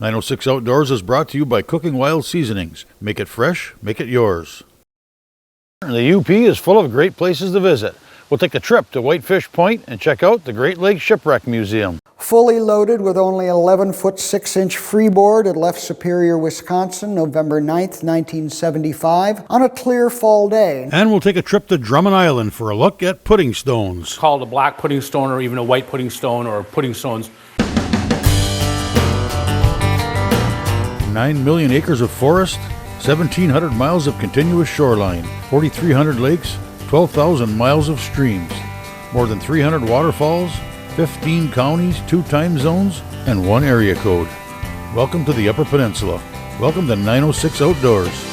906 Outdoors is brought to you by Cooking Wild Seasonings. Make it fresh, make it yours. The UP is full of great places to visit. We'll take a trip to Whitefish Point and check out the Great Lakes Shipwreck Museum. Fully loaded with only 11-foot 6-inch freeboard, it left Superior, Wisconsin, November 9th, 1975, on a clear fall day. And we'll take a trip to Drummond Island for a look at Puddingstones. It's called a black puddingstone or even a white puddingstone or Puddingstones. 9 million acres of forest, 1,700 miles of continuous shoreline, 4,300 lakes, 12,000 miles of streams, more than 300 waterfalls, 15 counties, 2 time zones, and 1 area code. Welcome to the Upper Peninsula. Welcome to 906 Outdoors.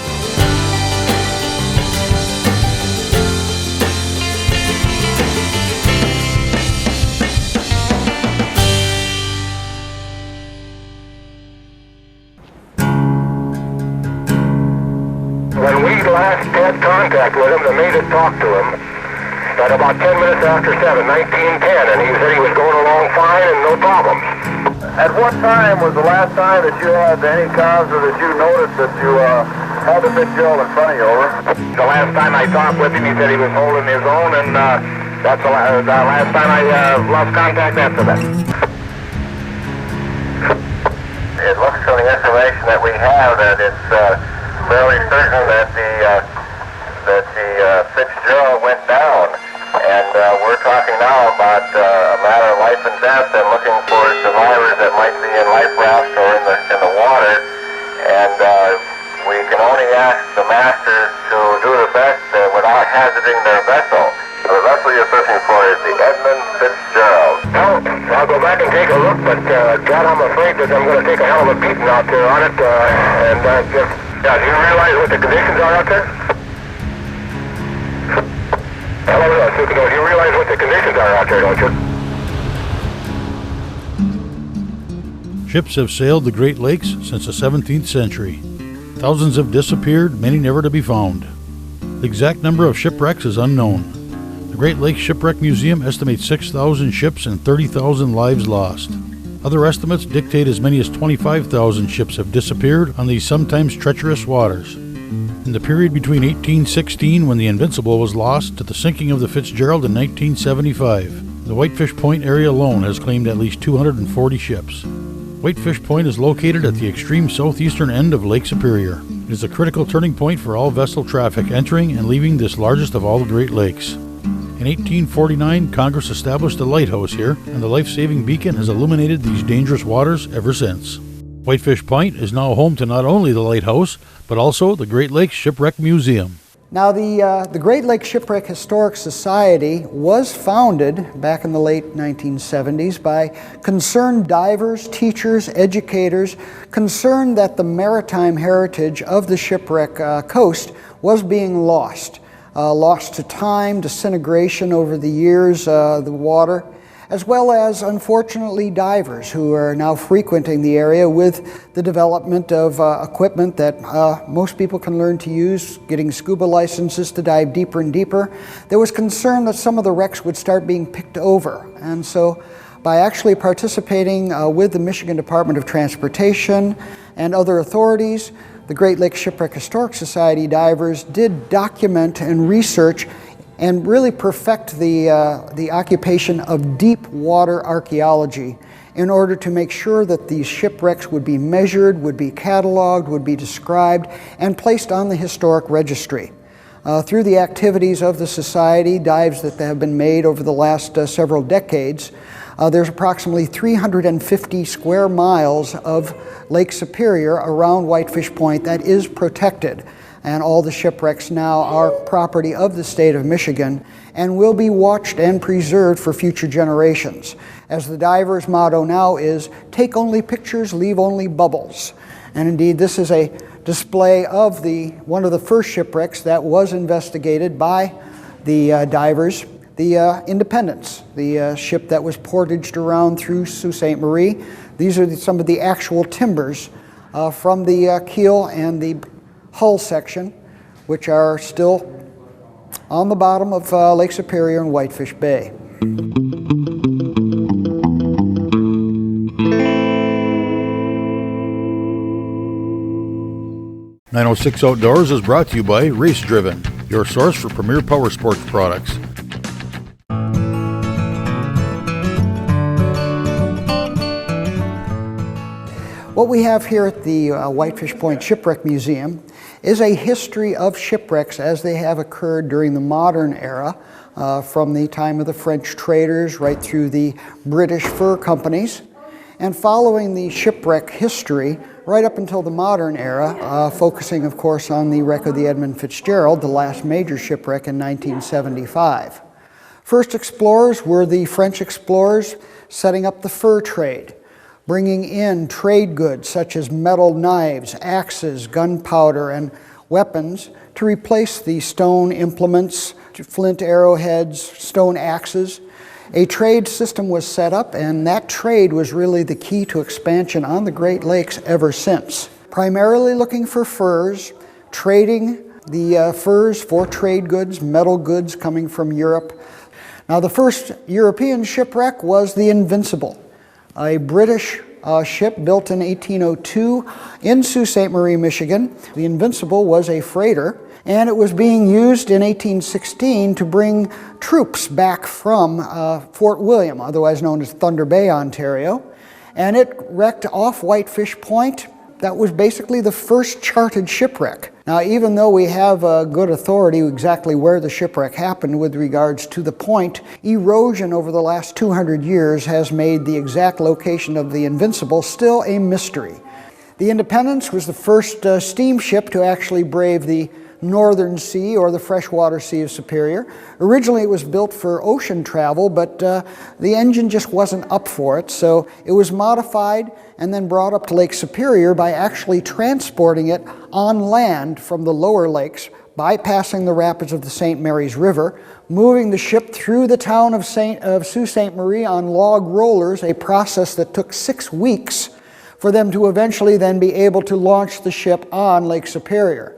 When we last had contact with him, the mate had talked to him at about 10 minutes after 7, 1910, and he said he was going along fine and no problems. At what time was the last time that you had any cause or that you noticed that you had the Fitzgerald in front of you, over? The last time I talked with him, he said he was holding his own, and that's the last time I lost contact after that. It looks from the information that we have that it's fairly certain that the Fitzgerald went down, and we're talking now about a matter of life and death and looking for survivors that might be in life rafts or in the water, and we can only ask the masters to do the best without hazarding their vessel. So the vessel you're searching for is the Edmund Fitzgerald. Well, I'll go back and take a look, but God, I'm afraid that I'm going to take a hell of a beating out there on it, and just... Yeah, do you realize what the conditions are out there? Hello, Superdome, do you realize what the conditions are out there, don't you? Ships have sailed the Great Lakes since the 17th century. Thousands have disappeared, many never to be found. The exact number of shipwrecks is unknown. The Great Lakes Shipwreck Museum estimates 6,000 ships and 30,000 lives lost. Other estimates dictate as many as 25,000 ships have disappeared on these sometimes treacherous waters. In the period between 1816, when the Invincible was lost, to the sinking of the Fitzgerald in 1975, the Whitefish Point area alone has claimed at least 240 ships. Whitefish Point is located at the extreme southeastern end of Lake Superior. It is a critical turning point for all vessel traffic entering and leaving this largest of all the Great Lakes. In 1849, Congress established a lighthouse here, and the life-saving beacon has illuminated these dangerous waters ever since. Whitefish Point is now home to not only the lighthouse, but also the Great Lakes Shipwreck Museum. Now, the Great Lakes Shipwreck Historic Society was founded back in the late 1970s by concerned divers, teachers, educators, concerned that the maritime heritage of the shipwreck coast was being lost. Lost to time, disintegration over the years, the water, as well as, unfortunately, divers who are now frequenting the area with the development of equipment that most people can learn to use, getting scuba licenses to dive deeper and deeper. There was concern that some of the wrecks would start being picked over, and so by actually participating with the Michigan Department of Transportation and other authorities, the Great Lakes Shipwreck Historic Society divers did document and research and really perfect the occupation of deep water archaeology in order to make sure that these shipwrecks would be measured, would be cataloged, would be described, and placed on the historic registry. Through the activities of the Society, dives that have been made over the last several decades, there's approximately 350 square miles of Lake Superior around Whitefish Point that is protected. And all the shipwrecks now are property of the state of Michigan and will be watched and preserved for future generations. As the divers' motto now is, take only pictures, leave only bubbles. And indeed, this is a display of one of the first shipwrecks that was investigated by the divers, the Independence, the ship that was portaged around through Sault Ste. Marie. These are some of the actual timbers from the keel and the hull section, which are still on the bottom of Lake Superior and Whitefish Bay. 906 Outdoors is brought to you by Race Driven, your source for premier power sports products. What we have here at the Whitefish Point Shipwreck Museum is a history of shipwrecks as they have occurred during the modern era, from the time of the French traders right through the British fur companies, and following the shipwreck history right up until the modern era, focusing of course on the wreck of the Edmund Fitzgerald, the last major shipwreck in 1975. First explorers were the French explorers setting up the fur trade, bringing in trade goods such as metal knives, axes, gunpowder, and weapons to replace the stone implements, flint arrowheads, stone axes. A trade system was set up, and that trade was really the key to expansion on the Great Lakes ever since. Primarily looking for furs, trading the furs for trade goods, metal goods coming from Europe. Now, the first European shipwreck was the Invincible, a British ship built in 1802 in Sault Ste. Marie, Michigan. The Invincible was a freighter, and it was being used in 1816 to bring troops back from Fort William, otherwise known as Thunder Bay, Ontario. And it wrecked off Whitefish Point. That was basically the first charted shipwreck. Now, even though we have good authority exactly where the shipwreck happened with regards to the point, erosion over the last 200 years has made the exact location of the Invincible still a mystery. The Independence was the first steamship to actually brave the Northern Sea, or the freshwater Sea of Superior. Originally it was built for ocean travel, but the engine just wasn't up for it, so it was modified and then brought up to Lake Superior by actually transporting it on land from the lower lakes, bypassing the rapids of the St. Mary's River, moving the ship through the town of Sault Ste. Marie on log rollers, a process that took 6 weeks for them to eventually then be able to launch the ship on Lake Superior.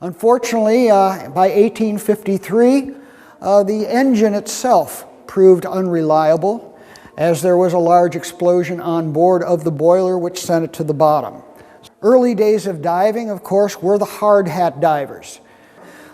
Unfortunately, by 1853, the engine itself proved unreliable, as there was a large explosion on board of the boiler which sent it to the bottom. Early days of diving, of course, were the hard hat divers.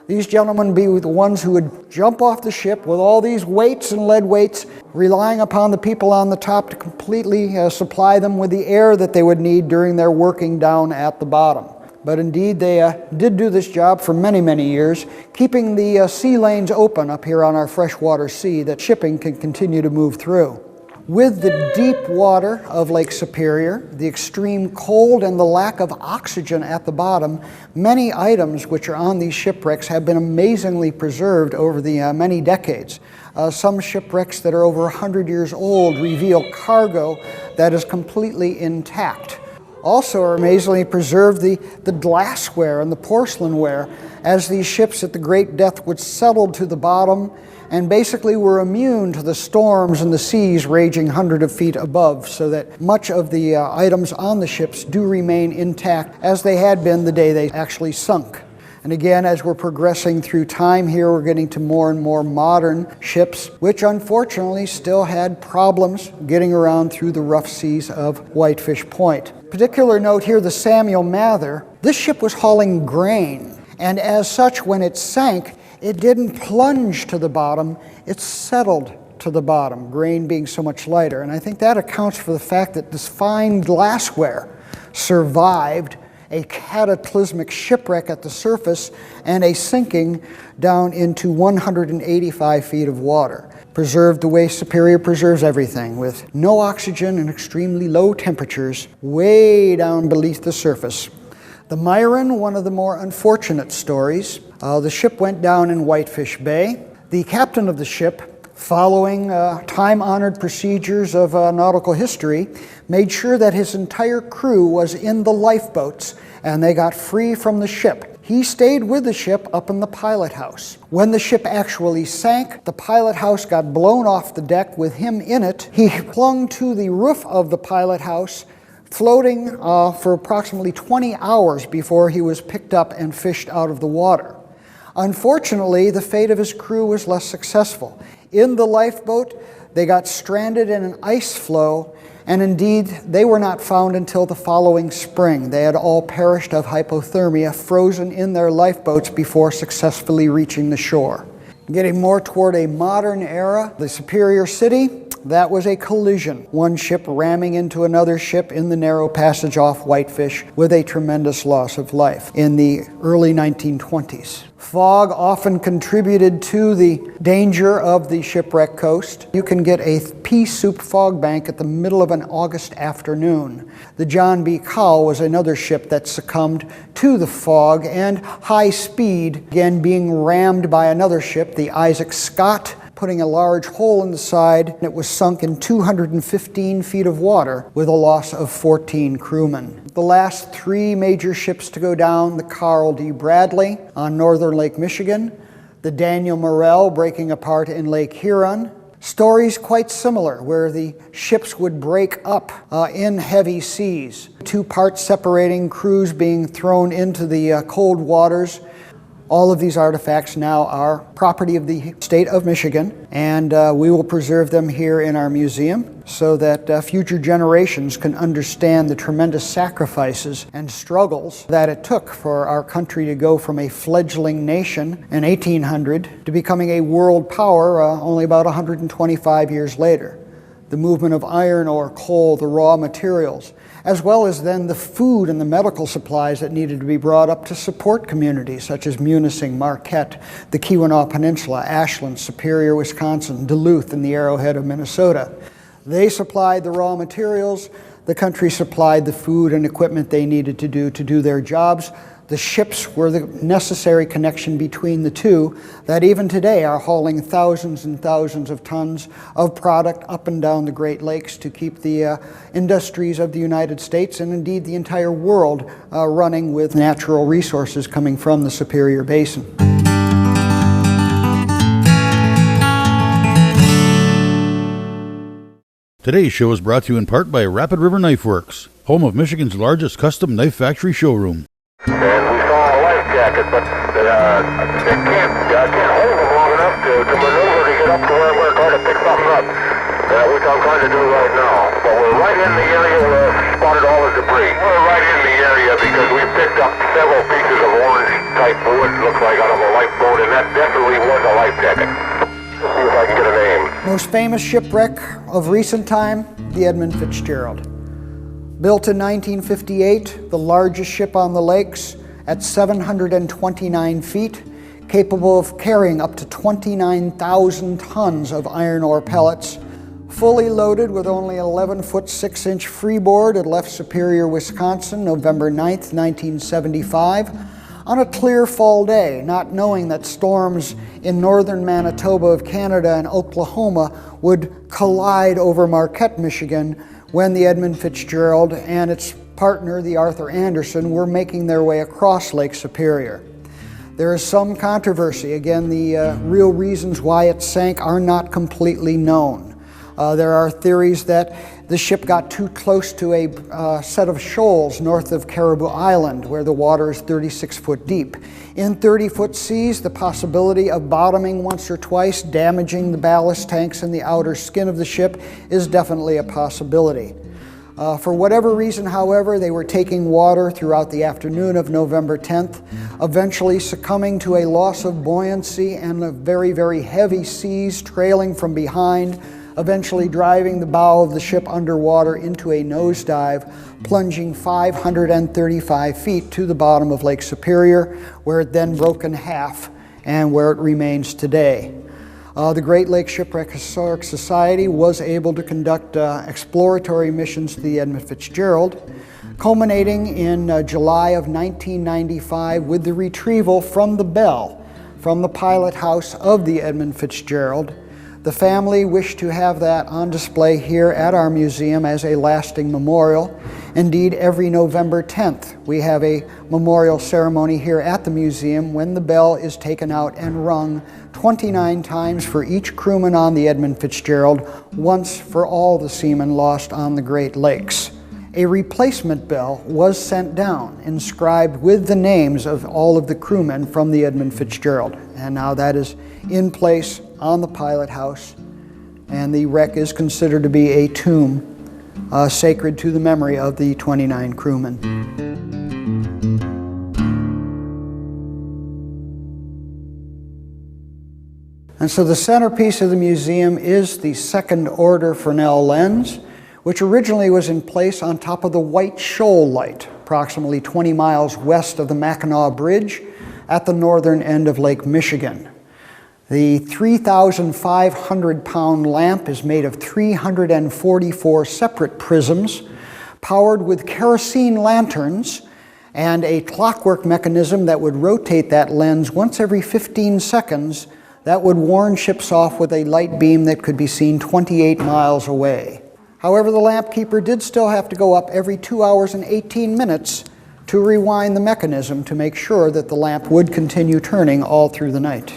These gentlemen would be the ones who would jump off the ship with all these weights and lead weights, relying upon the people on the top to completely supply them with the air that they would need during their working down at the bottom. But indeed, they did do this job for many, many years, keeping the sea lanes open up here on our freshwater sea that shipping can continue to move through. With the deep water of Lake Superior, the extreme cold, and the lack of oxygen at the bottom, many items which are on these shipwrecks have been amazingly preserved over the many decades. Some shipwrecks that are over 100 years old reveal cargo that is completely intact. Also are amazingly preserved the glassware and the porcelainware, as these ships at the Great Death would settle to the bottom and basically were immune to the storms and the seas raging hundreds of feet above, so that much of the items on the ships do remain intact as they had been the day they actually sunk. And again, as we're progressing through time here, we're getting to more and more modern ships, which unfortunately still had problems getting around through the rough seas of Whitefish Point. Particular note here, the Samuel Mather. This ship was hauling grain, and as such, when it sank, it didn't plunge to the bottom, it settled to the bottom, grain being so much lighter. And I think that accounts for the fact that this fine glassware survived a cataclysmic shipwreck at the surface and a sinking down into 185 feet of water. Preserved the way Superior preserves everything, with no oxygen and extremely low temperatures way down beneath the surface. The Myron, one of the more unfortunate stories. The ship went down in Whitefish Bay. The captain of the ship, following time-honored procedures of nautical history, made sure that his entire crew was in the lifeboats and they got free from the ship. He stayed with the ship up in the pilot house. When the ship actually sank, the pilot house got blown off the deck with him in it. He clung to the roof of the pilot house, floating for approximately 20 hours before he was picked up and fished out of the water. Unfortunately, the fate of his crew was less successful. In the lifeboat, they got stranded in an ice floe, and indeed they were not found until the following spring. They had all perished of hypothermia, frozen in their lifeboats before successfully reaching the shore. Getting more toward a modern era, the Superior City, that was a collision. One ship ramming into another ship in the narrow passage off Whitefish with a tremendous loss of life in the early 1920s. Fog often contributed to the danger of the shipwreck coast. You can get a pea soup fog bank at the middle of an August afternoon. The John B. Cowell was another ship that succumbed to the fog and high speed, again being rammed by another ship, the Isaac Scott, putting a large hole in the side. It was sunk in 215 feet of water with a loss of 14 crewmen. The last three major ships to go down, the Carl D. Bradley on northern Lake Michigan, the Daniel Morrell breaking apart in Lake Huron. Stories quite similar, where the ships would break up in heavy seas. 2 parts separating, crews being thrown into the cold waters. All of these artifacts now are property of the state of Michigan, and we will preserve them here in our museum so that future generations can understand the tremendous sacrifices and struggles that it took for our country to go from a fledgling nation in 1800 to becoming a world power only about 125 years later. The movement of iron ore, coal, the raw materials, as well as then the food and the medical supplies that needed to be brought up to support communities such as Munising, Marquette, the Keweenaw Peninsula, Ashland, Superior, Wisconsin, Duluth, and the Arrowhead of Minnesota. They supplied the raw materials. The country supplied the food and equipment they needed to do their jobs. The ships were the necessary connection between the two that even today are hauling thousands and thousands of tons of product up and down the Great Lakes to keep the industries of the United States and indeed the entire world running with natural resources coming from the Superior Basin. Today's show is brought to you in part by Rapid River Knife Works, home of Michigan's largest custom knife factory showroom. And we saw a life jacket, but they can't hold them long enough to maneuver to get up to where we're trying to pick something up, which I'm trying to do right now. But we're right in the area where we spotted all the debris. We're right in the area because we picked up several pieces of orange-type wood, looks like out of a lifeboat, and that definitely was a life jacket. Let's see if I can get a name. Most famous shipwreck of recent time, the Edmund Fitzgerald. Built in 1958, the largest ship on the lakes at 729 feet, capable of carrying up to 29,000 tons of iron ore pellets, fully loaded with only 11-foot 6-inch freeboard. It left Superior, Wisconsin, November 9th, 1975, on a clear fall day, not knowing that storms in northern Manitoba of Canada and Oklahoma would collide over Marquette, Michigan, when the Edmund Fitzgerald and its partner, the Arthur Anderson, were making their way across Lake Superior. There is some controversy. Again, the real reasons why it sank are not completely known. There are theories that the ship got too close to a set of shoals north of Caribou Island, where the water is 36 foot deep. In 30-foot seas, the possibility of bottoming once or twice, damaging the ballast tanks and the outer skin of the ship is definitely a possibility. For whatever reason, however, they were taking water throughout the afternoon of November 10th, eventually succumbing to a loss of buoyancy and the very, very heavy seas trailing from behind, eventually driving the bow of the ship underwater into a nosedive, plunging 535 feet to the bottom of Lake Superior, where it then broke in half and where it remains today. The Great Lakes Shipwreck Historic Society was able to conduct exploratory missions to the Edmund Fitzgerald, culminating in July of 1995 with the retrieval from the bell, from the pilot house of the Edmund Fitzgerald. The family wished to have that on display here at our museum as a lasting memorial. Indeed, every November 10th, we have a memorial ceremony here at the museum when the bell is taken out and rung 29 times for each crewman on the Edmund Fitzgerald, once for all the seamen lost on the Great Lakes. A replacement bell was sent down, inscribed with the names of all of the crewmen from the Edmund Fitzgerald. And now that is in place on the pilot house, and the wreck is considered to be a tomb sacred to the memory of the 29 crewmen. And so the centerpiece of the museum is the second order Fresnel lens, which originally was in place on top of the White Shoal Light, approximately 20 miles west of the Mackinac Bridge at the northern end of Lake Michigan. The 3,500-pound lamp is made of 344 separate prisms, powered with kerosene lanterns and a clockwork mechanism that would rotate that lens once every 15 seconds that would warn ships off with a light beam that could be seen 28 miles away. However, the lamp keeper did still have to go up every 2 hours and 18 minutes to rewind the mechanism to make sure that the lamp would continue turning all through the night.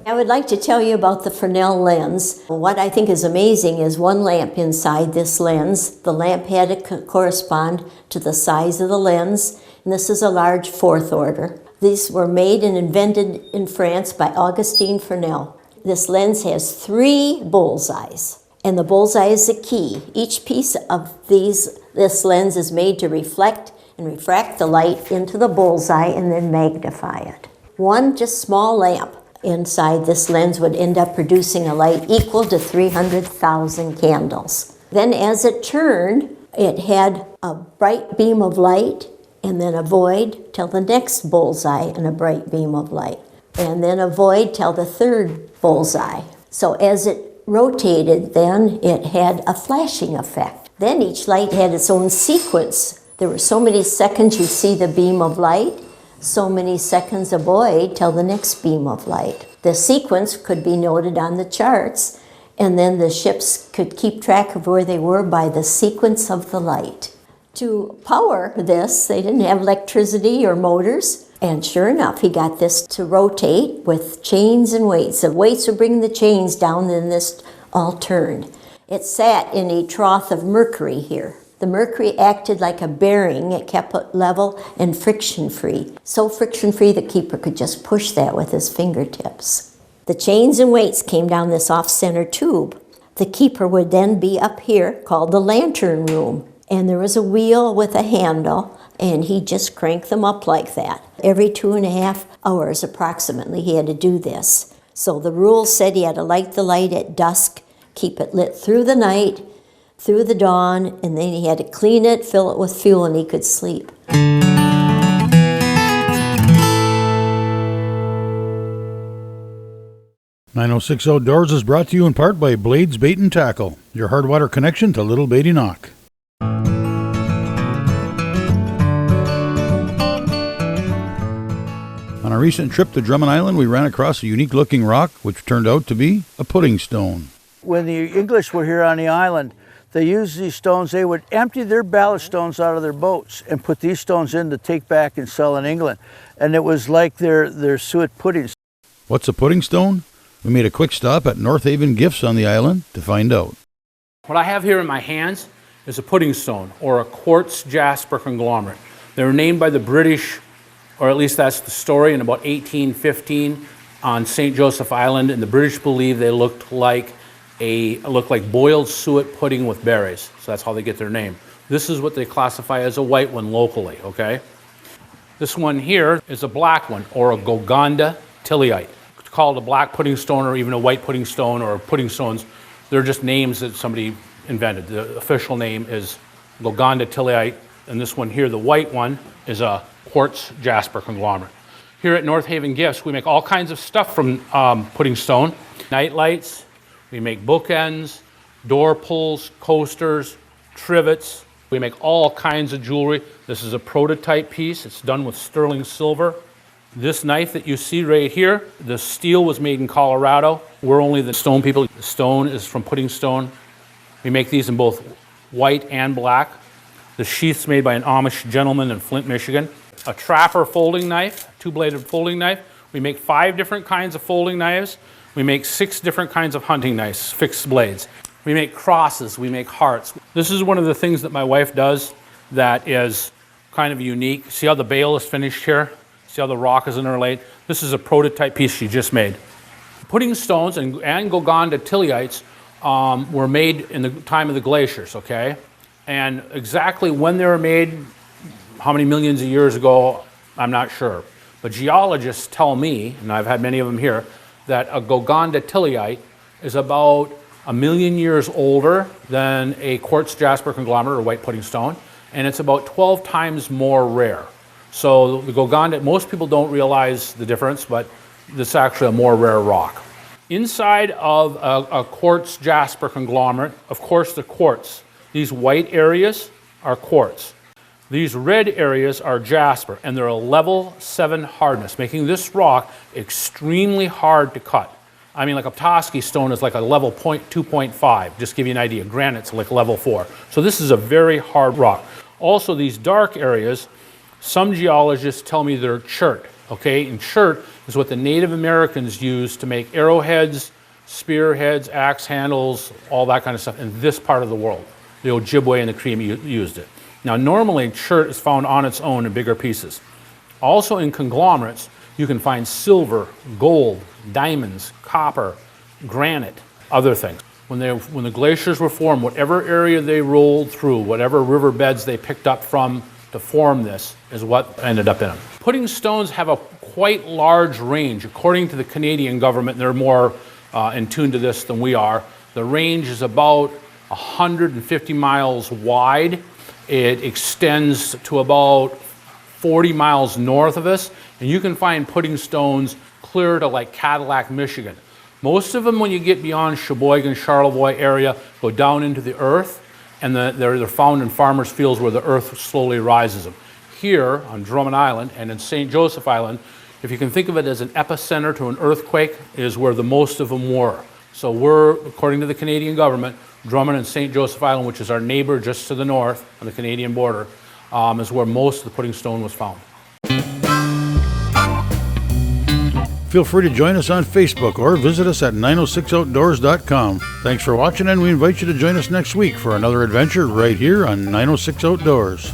I would like to tell you about the Fresnel lens. What I think is amazing is one lamp inside this lens. The lamp had to correspond to the size of the lens, and this is a large fourth order. These were made and invented in France by Augustin Fresnel. This lens has 3 bullseyes, and the bullseye is the key. Each piece of this lens is made to reflect and refract the light into the bullseye and then magnify it. One just small lamp inside this lens would end up producing a light equal to 300,000 candles. Then as it turned, it had a bright beam of light and then a void till the next bullseye and a bright beam of light, and then a void till the third bullseye. So as it rotated, then it had a flashing effect. Then each light had its own sequence. There were so many seconds you'd see the beam of light, so many seconds a void till the next beam of light. The sequence could be noted on the charts, and then the ships could keep track of where they were by the sequence of the light. To power this, they didn't have electricity or motors, and sure enough, he got this to rotate with chains and weights. The weights would bring the chains down, and this all turned. It sat in a trough of mercury here. The mercury acted like a bearing. It kept it level and friction-free. So friction-free, the keeper could just push that with his fingertips. The chains and weights came down this off-center tube. The keeper would then be up here, called the lantern room. And there was a wheel with a handle, and he'd just crank them up like that. Every 2.5 hours approximately, he had to do this. So the rules said he had to light the light at dusk, keep it lit through the night, through the dawn, and then he had to clean it, fill it with fuel, and he could sleep. 906 Outdoors is brought to you in part by Blades Bait and Tackle, your hard water connection to Little Beatty Knock. On a recent trip to Drummond Island, we ran across a unique-looking rock, which turned out to be a pudding stone. When the English were here on the island, they used these stones. They would empty their ballast stones out of their boats and put these stones in to take back and sell in England. And it was like their suet puddings. What's a pudding stone? We made a quick stop at North Haven Gifts on the island to find out. What I have here in my hands is a pudding stone, or a quartz jasper conglomerate. They were named by the British, or at least that's the story, in about 1815 on St. Joseph Island, and the British believe they looked like boiled suet pudding with berries. So that's how they get their name. This is what they classify as a white one locally, okay? This one here is a black one, or a Golgonda tillite. It's called a black pudding stone, or even a white pudding stone, or pudding stones. They're just names that somebody invented. The official name is Golgonda tillite, and this one here, the white one, is a quartz jasper conglomerate. Here at North Haven Gifts, we make all kinds of stuff from pudding stone. Night lights, we make bookends, door pulls, coasters, trivets. We make all kinds of jewelry. This is a prototype piece. It's done with sterling silver. This knife that you see right here, the steel was made in Colorado. We're only the stone people. The stone is from pudding stone. We make these in both white and black. The sheath's made by an Amish gentleman in Flint, Michigan. A trapper folding knife, two-bladed folding knife. We make 5 different kinds of folding knives. We make 6 different kinds of hunting knives, fixed blades. We make crosses, we make hearts. This is one of the things that my wife does that is kind of unique. See how the bale is finished here? See how the rock is interlaid? This is a prototype piece she just made. Pudding stones and Golgonda tillites were made in the time of the glaciers, okay? And exactly when they were made, how many millions of years ago, I'm not sure. But geologists tell me, and I've had many of them here, that a Gogondatillite is about 1 million years older than a quartz jasper conglomerate or white pudding stone, and it's about 12 times more rare. So the Gogondat, most people don't realize the difference, but this is actually a more rare rock. Inside of a quartz jasper conglomerate, of course the quartz, these white areas are quartz. These red areas are jasper, and they're a level 7 hardness, making this rock extremely hard to cut. I mean, like a Petoskey stone is like a level 2.5, just to give you an idea. Granite's like level 4. So this is a very hard rock. Also, these dark areas, some geologists tell me they're chert, okay? And chert is what the Native Americans used to make arrowheads, spearheads, axe handles, all that kind of stuff in this part of the world. The Ojibwe and the Creek used it. Now, normally, chert is found on its own in bigger pieces. Also in conglomerates, you can find silver, gold, diamonds, copper, granite, other things. When the glaciers were formed, whatever area they rolled through, whatever riverbeds they picked up from to form this is what ended up in them. Pudding stones have a quite large range. According to the Canadian government, they're more in tune to this than we are. The range is about 150 miles wide. It extends to about 40 miles north of us, and you can find pudding stones clear to like Cadillac, Michigan. Most of them, when you get beyond Sheboygan, Charlevoix area, go down into the earth, and they're found in farmers' fields where the earth slowly rises them. Here on Drummond Island and in St. Joseph Island, if you can think of it as an epicenter to an earthquake, is where the most of them were. So we're, according to the Canadian government, Drummond and St. Joseph Island, which is our neighbor just to the north on the Canadian border, is where most of the pudding stone was found. Feel free to join us on Facebook or visit us at 906outdoors.com. Thanks for watching, and we invite you to join us next week for another adventure right here on 906 Outdoors.